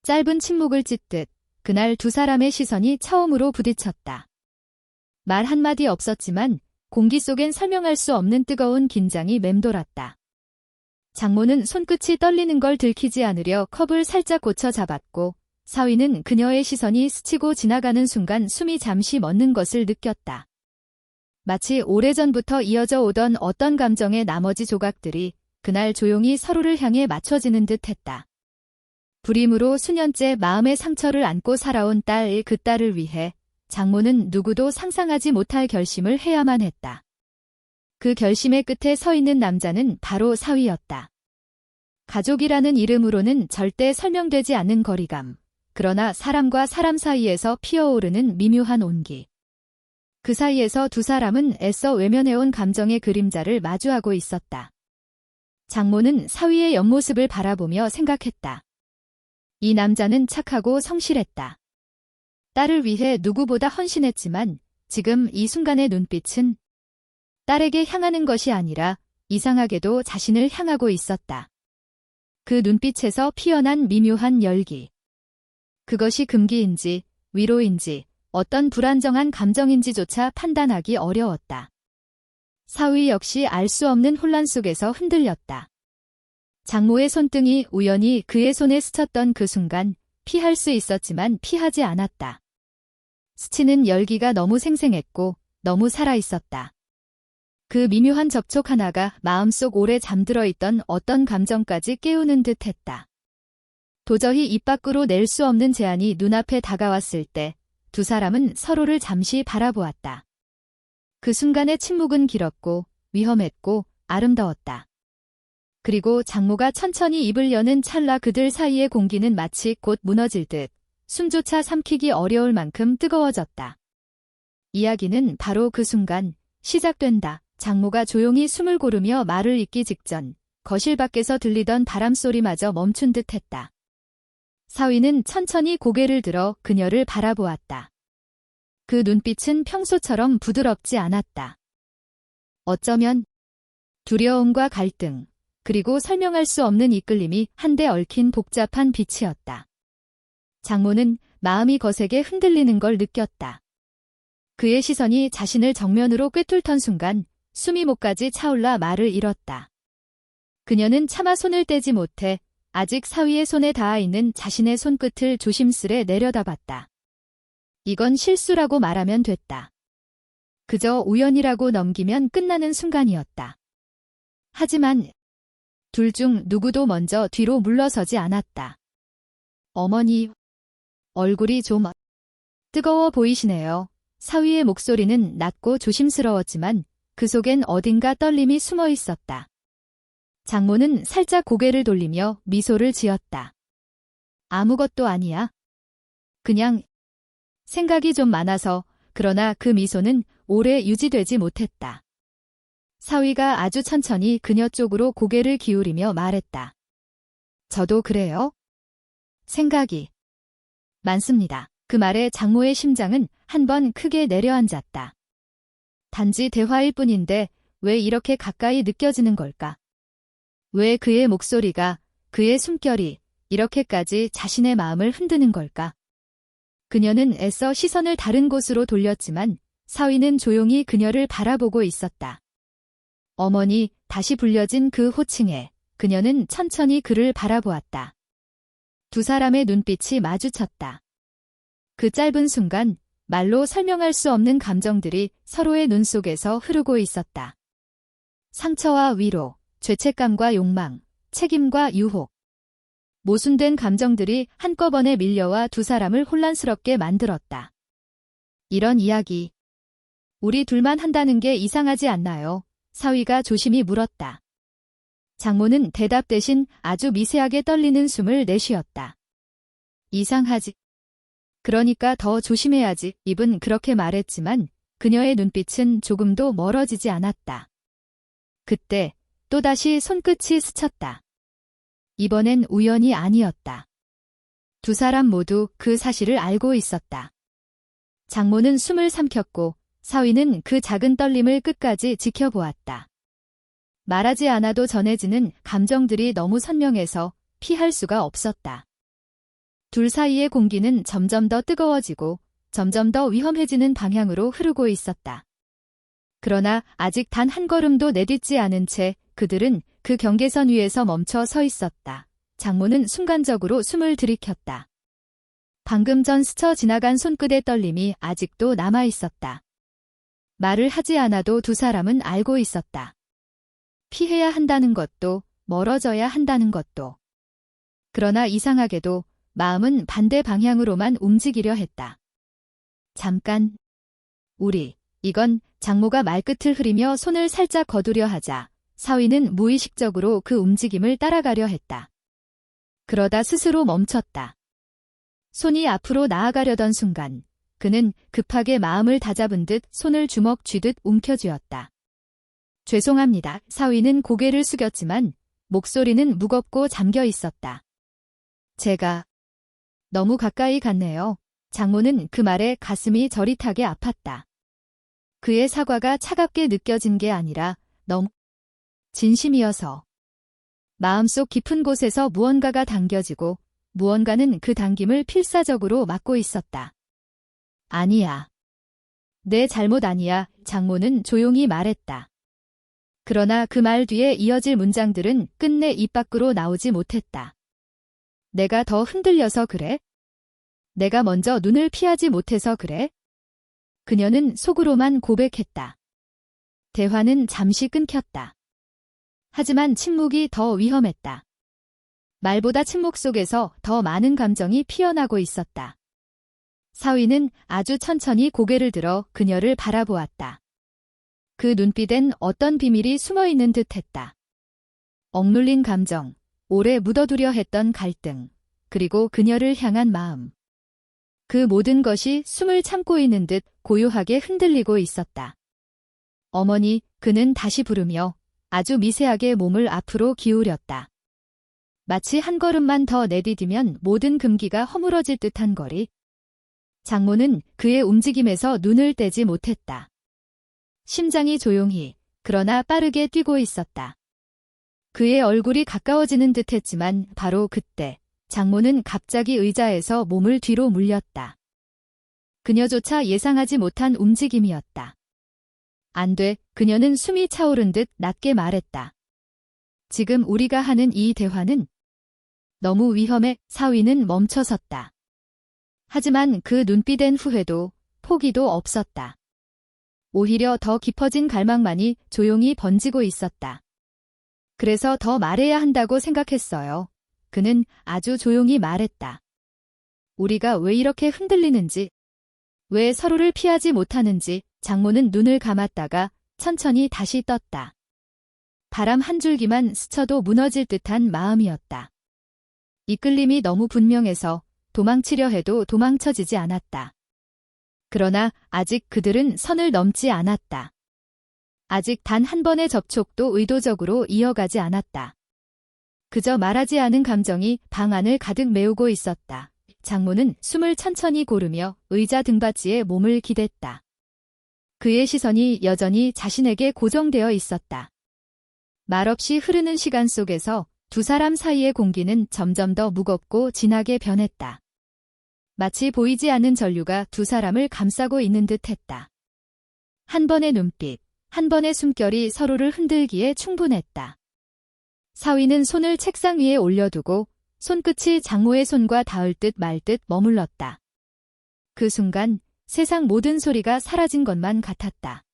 짧은 침묵을 찢듯 그날 두 사람의 시선이 처음으로 부딪혔다. 말 한마디 없었지만 공기 속엔 설명할 수 없는 뜨거운 긴장이 맴돌았다. 장모는 손끝이 떨리는 걸 들키지 않으려 컵을 살짝 고쳐 잡았고 사위는 그녀의 시선이 스치고 지나가는 순간 숨이 잠시 멎는 것을 느꼈다. 마치 오래전부터 이어져 오던 어떤 감정의 나머지 조각들이 그날 조용히 서로를 향해 맞춰지는 듯 했다. 불임으로 수년째 마음의 상처를 안고 살아온 그 딸을 위해 장모는 누구도 상상하지 못할 결심을 해야만 했다. 그 결심의 끝에 서 있는 남자는 바로 사위였다. 가족이라는 이름으로는 절대 설명되지 않는 거리감, 그러나 사람과 사람 사이에서 피어오르는 미묘한 온기. 그 사이에서 두 사람은 애써 외면해온 감정의 그림자를 마주하고 있었다. 장모는 사위의 옆모습을 바라보며 생각했다. 이 남자는 착하고 성실했다. 딸을 위해 누구보다 헌신했지만 지금 이 순간의 눈빛은 딸에게 향하는 것이 아니라 이상하게도 자신을 향하고 있었다. 그 눈빛에서 피어난 미묘한 열기. 그것이 금기인지 위로인지 어떤 불안정한 감정인지조차 판단하기 어려웠다. 사위 역시 알 수 없는 혼란 속에서 흔들렸다. 장모의 손등이 우연히 그의 손에 스쳤던 그 순간 피할 수 있었지만 피하지 않았다. 스치는 열기가 너무 생생했고 너무 살아있었다. 그 미묘한 접촉 하나가 마음속 오래 잠들어 있던 어떤 감정까지 깨우는 듯 했다. 도저히 입 밖으로 낼 수 없는 제안이 눈앞에 다가왔을 때 두 사람은 서로를 잠시 바라보았다. 그 순간의 침묵은 길었고 위험했고 아름다웠다. 그리고 장모가 천천히 입을 여는 찰나 그들 사이의 공기는 마치 곧 무너질 듯 숨조차 삼키기 어려울 만큼 뜨거워졌다. 이야기는 바로 그 순간 시작된다. 장모가 조용히 숨을 고르며 말을 잇기 직전 거실 밖에서 들리던 바람소리마저 멈춘 듯 했다. 사위는 천천히 고개를 들어 그녀를 바라보았다. 그 눈빛은 평소처럼 부드럽지 않았다. 어쩌면 두려움과 갈등, 그리고 설명할 수 없는 이끌림이 한데 얽힌 복잡한 빛이었다. 장모는 마음이 거세게 흔들리는 걸 느꼈다. 그의 시선이 자신을 정면으로 꿰뚫던 순간 숨이 목까지 차올라 말을 잃었다. 그녀는 차마 손을 떼지 못해 아직 사위의 손에 닿아 있는 자신의 손끝을 조심스레 내려다봤다. 이건 실수라고 말하면 됐다. 그저 우연이라고 넘기면 끝나는 순간이었다. 하지만 둘 중 누구도 먼저 뒤로 물러서지 않았다. 어머니, 얼굴이 좀 뜨거워 보이시네요. 사위의 목소리는 낮고 조심스러웠지만 그 속엔 어딘가 떨림이 숨어 있었다. 장모는 살짝 고개를 돌리며 미소를 지었다. 아무것도 아니야. 그냥 생각이 좀 많아서. 그러나 그 미소는 오래 유지되지 못했다. 사위가 아주 천천히 그녀 쪽으로 고개를 기울이며 말했다. 저도 그래요. 생각이 많습니다. 그 말에 장모의 심장은 한 번 크게 내려앉았다. 단지 대화일 뿐인데 왜 이렇게 가까이 느껴지는 걸까? 왜 그의 목소리가, 그의 숨결이 이렇게까지 자신의 마음을 흔드는 걸까? 그녀는 애써 시선을 다른 곳으로 돌렸지만 사위는 조용히 그녀를 바라보고 있었다. 어머니, 다시 불려진 그 호칭에 그녀는 천천히 그를 바라보았다. 두 사람의 눈빛이 마주쳤다. 그 짧은 순간 말로 설명할 수 없는 감정들이 서로의 눈 속에서 흐르고 있었다. 상처와 위로, 죄책감과 욕망, 책임과 유혹. 모순된 감정들이 한꺼번에 밀려와 두 사람을 혼란스럽게 만들었다. 이런 이야기, 우리 둘만 한다는 게 이상하지 않나요? 사위가 조심히 물었다. 장모는 대답 대신 아주 미세하게 떨리는 숨을 내쉬었다. 이상하지. 그러니까 더 조심해야지. 입은 그렇게 말했지만 그녀의 눈빛은 조금도 멀어지지 않았다. 그때 또다시 손끝이 스쳤다. 이번엔 우연이 아니었다. 두 사람 모두 그 사실을 알고 있었다. 장모는 숨을 삼켰고 사위는 그 작은 떨림을 끝까지 지켜보았다. 말하지 않아도 전해지는 감정들이 너무 선명해서 피할 수가 없었다. 둘 사이의 공기는 점점 더 뜨거워지고 점점 더 위험해지는 방향으로 흐르고 있었다. 그러나 아직 단 한 걸음도 내딛지 않은 채 그들은 그 경계선 위에서 멈춰 서 있었다. 장모는 순간적으로 숨을 들이켰다. 방금 전 스쳐 지나간 손끝의 떨림이 아직도 남아 있었다. 말을 하지 않아도 두 사람은 알고 있었다. 피해야 한다는 것도, 멀어져야 한다는 것도. 그러나 이상하게도 마음은 반대 방향으로만 움직이려 했다. 잠깐. 이건 장모가 말끝을 흐리며 손을 살짝 거두려 하자 사위는 무의식적으로 그 움직임을 따라가려 했다. 그러다 스스로 멈췄다. 손이 앞으로 나아가려던 순간 그는 급하게 마음을 다잡은 듯 손을 주먹 쥐듯 움켜쥐었다. 죄송합니다. 사위는 고개를 숙였지만 목소리는 무겁고 잠겨 있었다. 제가 너무 가까이 갔네요. 장모는 그 말에 가슴이 저릿하게 아팠다. 그의 사과가 차갑게 느껴진 게 아니라 너무 진심이어서. 마음속 깊은 곳에서 무언가가 당겨지고 무언가는 그 당김을 필사적으로 막고 있었다. 아니야. 내 잘못 아니야. 장모는 조용히 말했다. 그러나 그 말 뒤에 이어질 문장들은 끝내 입 밖으로 나오지 못했다. 내가 더 흔들려서 그래? 내가 먼저 눈을 피하지 못해서 그래? 그녀는 속으로만 고백했다. 대화는 잠시 끊겼다. 하지만 침묵이 더 위험했다. 말보다 침묵 속에서 더 많은 감정이 피어나고 있었다. 사위는 아주 천천히 고개를 들어 그녀를 바라보았다. 그 눈빛엔 어떤 비밀이 숨어있는 듯했다. 억눌린 감정, 오래 묻어두려 했던 갈등, 그리고 그녀를 향한 마음. 그 모든 것이 숨을 참고 있는 듯 고요하게 흔들리고 있었다. 어머니, 그는 다시 부르며 아주 미세하게 몸을 앞으로 기울였다. 마치 한 걸음만 더 내디디면 모든 금기가 허물어질 듯한 거리. 장모는 그의 움직임에서 눈을 떼지 못했다. 심장이 조용히, 그러나 빠르게 뛰고 있었다. 그의 얼굴이 가까워지는 듯했지만 바로 그때 장모는 갑자기 의자에서 몸을 뒤로 물렸다. 그녀조차 예상하지 못한 움직임이었다. 안 돼, 그녀는 숨이 차오른 듯 낮게 말했다. 지금 우리가 하는 이 대화는 너무 위험해. 사위는 멈춰섰다. 하지만 그 눈빛엔 후회도, 포기도 없었다. 오히려 더 깊어진 갈망만이 조용히 번지고 있었다. 그래서 더 말해야 한다고 생각했어요. 그는 아주 조용히 말했다. 우리가 왜 이렇게 흔들리는지, 왜 서로를 피하지 못하는지. 장모는 눈을 감았다가 천천히 다시 떴다. 바람 한 줄기만 스쳐도 무너질 듯한 마음이었다. 이끌림이 너무 분명해서 도망치려 해도 도망쳐지지 않았다. 그러나 아직 그들은 선을 넘지 않았다. 아직 단 한 번의 접촉도 의도적으로 이어가지 않았다. 그저 말하지 않은 감정이 방 안을 가득 메우고 있었다. 장모는 숨을 천천히 고르며 의자 등받이에 몸을 기댔다. 그의 시선이 여전히 자신에게 고정되어 있었다. 말없이 흐르는 시간 속에서 두 사람 사이의 공기는 점점 더 무겁고 진하게 변했다. 마치 보이지 않는 전류가 두 사람을 감싸고 있는 듯했다. 한 번의 눈빛, 한 번의 숨결이 서로를 흔들기에 충분했다. 사위는 손을 책상 위에 올려두고 손끝이 장모의 손과 닿을 듯 말 듯 머물렀다. 그 순간 세상 모든 소리가 사라진 것만 같았다.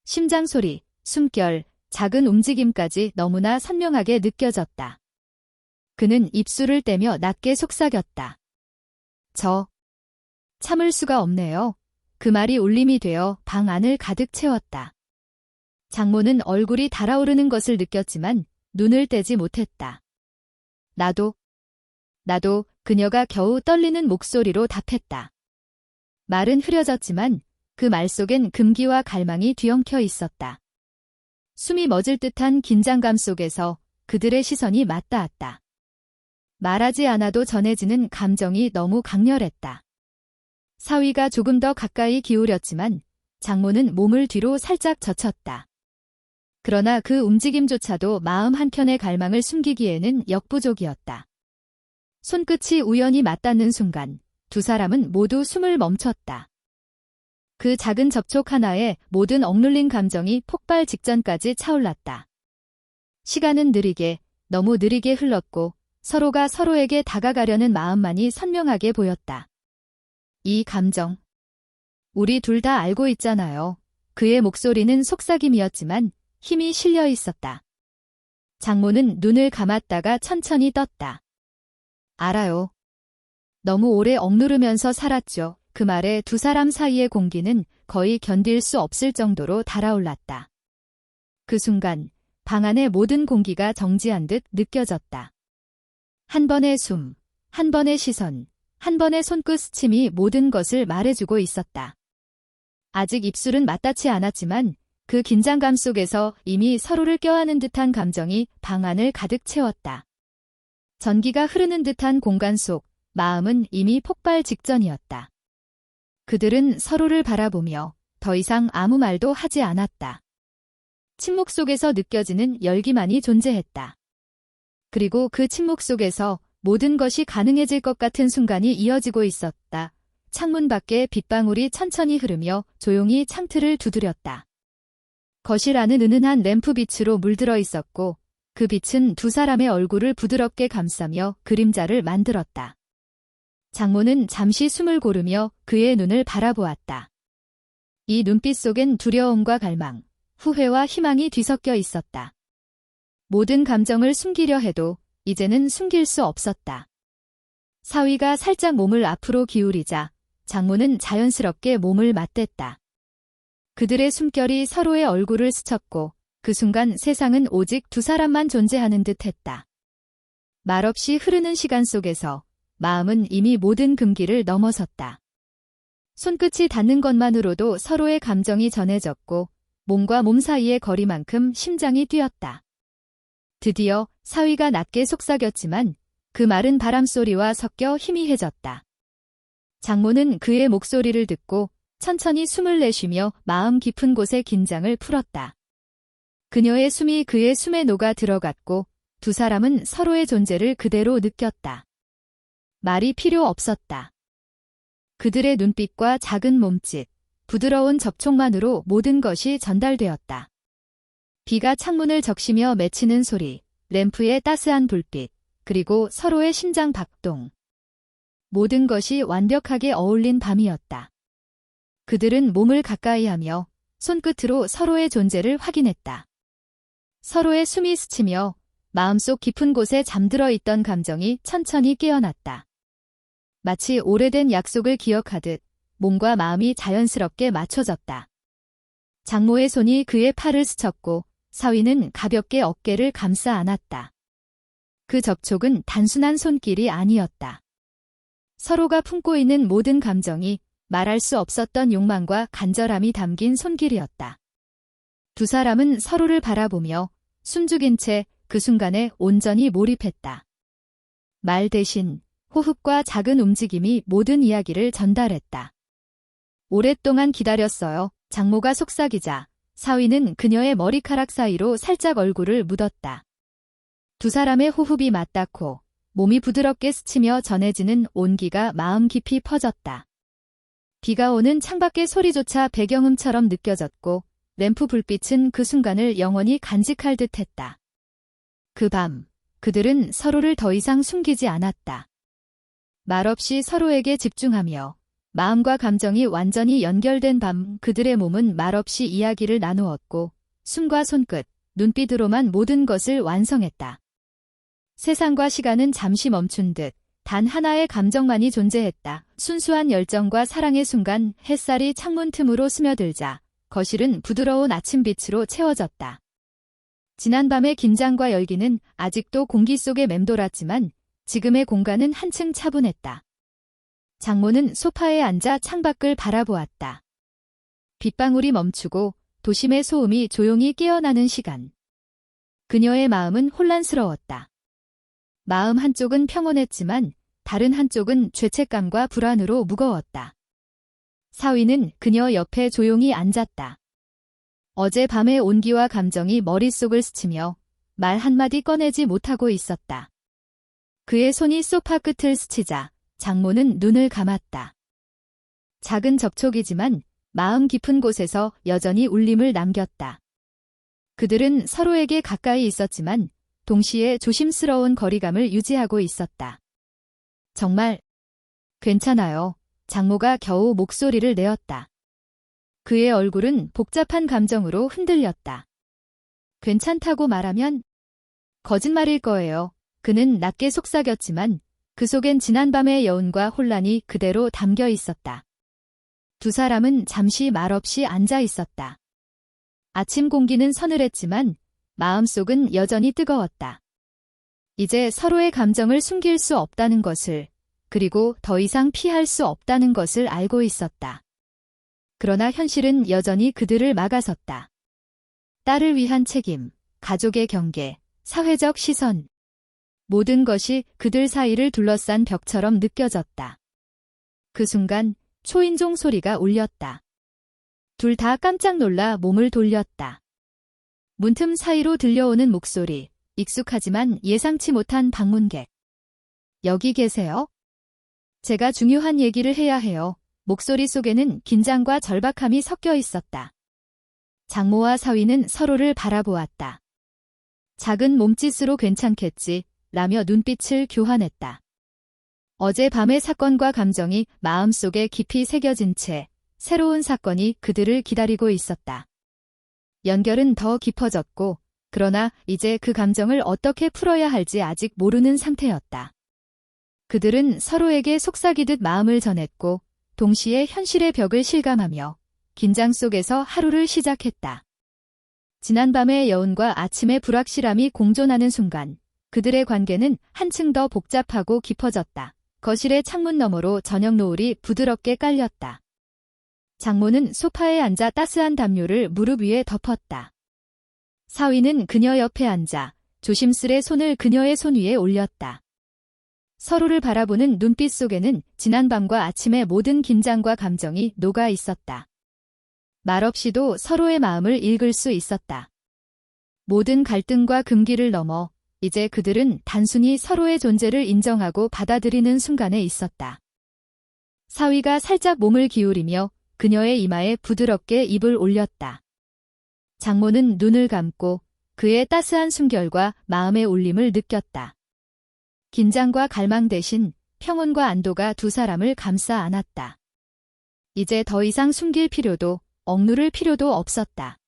심장 소리, 숨결, 작은 움직임까지 너무나 선명하게 느껴졌다. 그는 입술을 떼며 낮게 속삭였다. 참을 수가 없네요. 그 말이 울림이 되어 방 안을 가득 채웠다. 장모는 얼굴이 달아오르는 것을 느꼈지만 눈을 떼지 못했다. 나도, 그녀가 겨우 떨리는 목소리로 답했다. 말은 흐려졌지만 그 말 속엔 금기와 갈망이 뒤엉켜 있었다. 숨이 멎을 듯한 긴장감 속에서 그들의 시선이 맞닿았다. 말하지 않아도 전해지는 감정이 너무 강렬했다. 사위가 조금 더 가까이 기울였지만 장모는 몸을 뒤로 살짝 젖혔다. 그러나 그 움직임조차도 마음 한켠의 갈망을 숨기기에는 역부족이었다. 손끝이 우연히 맞닿는 순간 두 사람은 모두 숨을 멈췄다. 그 작은 접촉 하나에 모든 억눌린 감정이 폭발 직전까지 차올랐다. 시간은 느리게, 너무 느리게 흘렀고 서로가 서로에게 다가가려는 마음만이 선명하게 보였다. 이 감정. 우리 둘 다 알고 있잖아요. 그의 목소리는 속삭임이었지만 힘이 실려 있었다. 장모는 눈을 감았다가 천천히 떴다. 알아요. 너무 오래 억누르면서 살았죠. 그 말에 두 사람 사이의 공기는 거의 견딜 수 없을 정도로 달아올랐다. 그 순간 방 안의 모든 공기가 정지한 듯 느껴졌다. 한 번의 숨, 한 번의 시선, 한 번의 손끝 스침이 모든 것을 말해주고 있었다. 아직 입술은 맞닿지 않았지만 그 긴장감 속에서 이미 서로를 껴안은 듯한 감정이 방 안을 가득 채웠다. 전기가 흐르는 듯한 공간 속 마음은 이미 폭발 직전이었다. 그들은 서로를 바라보며 더 이상 아무 말도 하지 않았다. 침묵 속에서 느껴지는 열기만이 존재했다. 그리고 그 침묵 속에서 모든 것이 가능해질 것 같은 순간이 이어지고 있었다. 창문 밖에 빗방울이 천천히 흐르며 조용히 창틀을 두드렸다. 거실 안은 은은한 램프 빛으로 물들어 있었고 그 빛은 두 사람의 얼굴을 부드럽게 감싸며 그림자를 만들었다. 장모는 잠시 숨을 고르며 그의 눈을 바라보았다. 이 눈빛 속엔 두려움과 갈망, 후회와 희망이 뒤섞여 있었다. 모든 감정을 숨기려 해도 이제는 숨길 수 없었다. 사위가 살짝 몸을 앞으로 기울이자 장모는 자연스럽게 몸을 맞댔다. 그들의 숨결이 서로의 얼굴을 스쳤고 그 순간 세상은 오직 두 사람만 존재하는 듯 했다. 말없이 흐르는 시간 속에서 마음은 이미 모든 금기를 넘어섰다. 손끝이 닿는 것만으로도 서로의 감정이 전해졌고 몸과 몸 사이의 거리만큼 심장이 뛰었다. 드디어 사위가 낮게 속삭였지만 그 마른 바람소리와 섞여 희미해졌다. 장모는 그의 목소리를 듣고 천천히 숨을 내쉬며 마음 깊은 곳의 긴장을 풀었다. 그녀의 숨이 그의 숨에 녹아 들어갔고 두 사람은 서로의 존재를 그대로 느꼈다. 말이 필요 없었다. 그들의 눈빛과 작은 몸짓, 부드러운 접촉만으로 모든 것이 전달되었다. 비가 창문을 적시며 맺히는 소리, 램프의 따스한 불빛, 그리고 서로의 심장 박동. 모든 것이 완벽하게 어울린 밤이었다. 그들은 몸을 가까이 하며 손끝으로 서로의 존재를 확인했다. 서로의 숨이 스치며 마음속 깊은 곳에 잠들어 있던 감정이 천천히 깨어났다. 마치 오래된 약속을 기억하듯 몸과 마음이 자연스럽게 맞춰졌다. 장모의 손이 그의 팔을 스쳤고 사위는 가볍게 어깨를 감싸 안았다. 그 접촉은 단순한 손길이 아니었다. 서로가 품고 있는 모든 감정이 말할 수 없었던 욕망과 간절함이 담긴 손길이었다. 두 사람은 서로를 바라보며 숨죽인 채 그 순간에 온전히 몰입했다. 말 대신 호흡과 작은 움직임이 모든 이야기를 전달했다. 오랫동안 기다렸어요. 장모가 속삭이자 사위는 그녀의 머리카락 사이로 살짝 얼굴을 묻었다. 두 사람의 호흡이 맞닿고 몸이 부드럽게 스치며 전해지는 온기가 마음 깊이 퍼졌다. 비가 오는 창밖의 소리조차 배경음처럼 느껴졌고 램프 불빛은 그 순간을 영원히 간직할 듯했다. 그 밤, 그들은 서로를 더 이상 숨기지 않았다. 말없이 서로에게 집중하며 마음과 감정이 완전히 연결된 밤 그들의 몸은 말없이 이야기를 나누었고 숨과 손끝, 눈빛으로만 모든 것을 완성했다. 세상과 시간은 잠시 멈춘 듯 단 하나의 감정만이 존재했다. 순수한 열정과 사랑의 순간 햇살이 창문 틈으로 스며들자 거실은 부드러운 아침빛으로 채워졌다. 지난밤의 긴장과 열기는 아직도 공기 속에 맴돌았지만 지금의 공간은 한층 차분했다. 장모는 소파에 앉아 창밖을 바라보았다. 빗방울이 멈추고 도심의 소음이 조용히 깨어나는 시간. 그녀의 마음은 혼란스러웠다. 마음 한쪽은 평온했지만 다른 한쪽은 죄책감과 불안으로 무거웠다. 사위는 그녀 옆에 조용히 앉았다. 어젯밤의 온기와 감정이 머릿속을 스치며 말 한마디 꺼내지 못하고 있었다. 그의 손이 소파 끝을 스치자 장모는 눈을 감았다. 작은 접촉이지만 마음 깊은 곳에서 여전히 울림을 남겼다. 그들은 서로에게 가까이 있었지만 동시에 조심스러운 거리감을 유지하고 있었다. 정말 괜찮아요. 장모가 겨우 목소리를 내었다. 그의 얼굴은 복잡한 감정으로 흔들렸다. 괜찮다고 말하면 거짓말일 거예요. 그는 낮게 속삭였지만 그 속엔 지난밤의 여운과 혼란이 그대로 담겨 있었다. 두 사람은 잠시 말없이 앉아 있었다. 아침 공기는 서늘했지만 마음속은 여전히 뜨거웠다. 이제 서로의 감정을 숨길 수 없다는 것을, 그리고 더 이상 피할 수 없다는 것을 알고 있었다. 그러나 현실은 여전히 그들을 막아섰다. 딸을 위한 책임, 가족의 경계, 사회적 시선. 모든 것이 그들 사이를 둘러싼 벽처럼 느껴졌다. 그 순간 초인종 소리가 울렸다. 둘 다 깜짝 놀라 몸을 돌렸다. 문틈 사이로 들려오는 목소리, 익숙하지만 예상치 못한 방문객. 여기 계세요? 제가 중요한 얘기를 해야 해요. 목소리 속에는 긴장과 절박함이 섞여 있었다. 장모와 사위는 서로를 바라보았다. 작은 몸짓으로 괜찮겠지, 라며 눈빛을 교환했다. 어젯밤의 사건과 감정이 마음속에 깊이 새겨진 채 새로운 사건이 그들을 기다리고 있었다. 연결은 더 깊어졌고, 그러나 이제 그 감정을 어떻게 풀어야 할지 아직 모르는 상태였다. 그들은 서로에게 속삭이듯 마음을 전했고, 동시에 현실의 벽을 실감하며 긴장 속에서 하루를 시작했다. 지난밤의 여운과 아침의 불확실함이 공존하는 순간, 그들의 관계는 한층 더 복잡하고 깊어졌다. 거실의 창문 너머로 저녁 노을이 부드럽게 깔렸다. 장모는 소파에 앉아 따스한 담요를 무릎 위에 덮었다. 사위는 그녀 옆에 앉아 조심스레 손을 그녀의 손 위에 올렸다. 서로를 바라보는 눈빛 속에는 지난밤과 아침의 모든 긴장과 감정이 녹아 있었다. 말없이도 서로의 마음을 읽을 수 있었다. 모든 갈등과 금기를 넘어 이제 그들은 단순히 서로의 존재를 인정하고 받아들이는 순간에 있었다. 사위가 살짝 몸을 기울이며 그녀의 이마에 부드럽게 입을 올렸다. 장모는 눈을 감고 그의 따스한 숨결과 마음의 울림을 느꼈다. 긴장과 갈망 대신 평온과 안도가 두 사람을 감싸 안았다. 이제 더 이상 숨길 필요도 억누를 필요도 없었다.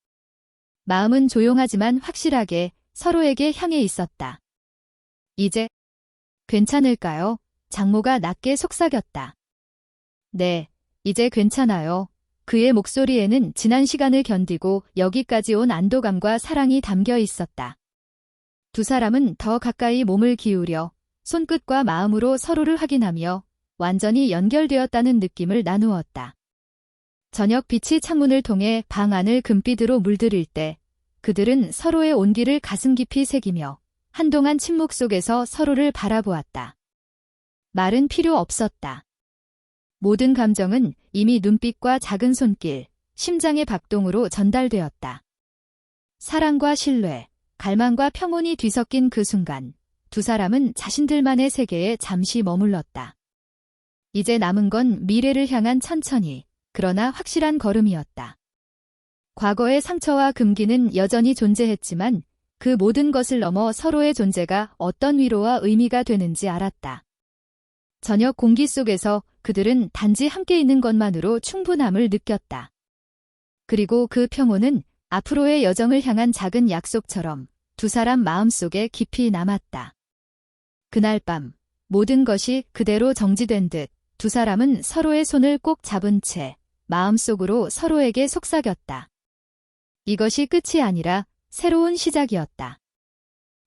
마음은 조용하지만 확실하게 서로에게 향해 있었다. 이제 괜찮을까요? 장모가 낮게 속삭였다. 네, 이제 괜찮아요. 그의 목소리에는 지난 시간을 견디고 여기까지 온 안도감과 사랑이 담겨 있었다. 두 사람은 더 가까이 몸을 기울여 손끝과 마음으로 서로를 확인하며 완전히 연결되었다는 느낌을 나누었다. 저녁 빛이 창문을 통해 방 안을 금빛으로 물들일 때 그들은 서로의 온기를 가슴 깊이 새기며 한동안 침묵 속에서 서로를 바라보았다. 말은 필요 없었다. 모든 감정은 이미 눈빛과 작은 손길, 심장의 박동으로 전달되었다. 사랑과 신뢰, 갈망과 평온이 뒤섞인 그 순간, 두 사람은 자신들만의 세계에 잠시 머물렀다. 이제 남은 건 미래를 향한 천천히, 그러나 확실한 걸음이었다. 과거의 상처와 금기는 여전히 존재했지만 그 모든 것을 넘어 서로의 존재가 어떤 위로와 의미가 되는지 알았다. 저녁 공기 속에서 그들은 단지 함께 있는 것만으로 충분함을 느꼈다. 그리고 그 평온은 앞으로의 여정을 향한 작은 약속처럼 두 사람 마음속에 깊이 남았다. 그날 밤 모든 것이 그대로 정지된 듯 두 사람은 서로의 손을 꼭 잡은 채 마음속으로 서로에게 속삭였다. 이것이 끝이 아니라 새로운 시작이었다.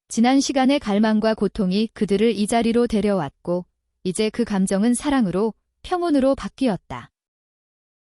지난 시간의 갈망과 고통이 그들을 이 자리로 데려왔고 이제 그 감정은 사랑으로, 평온으로 바뀌었다.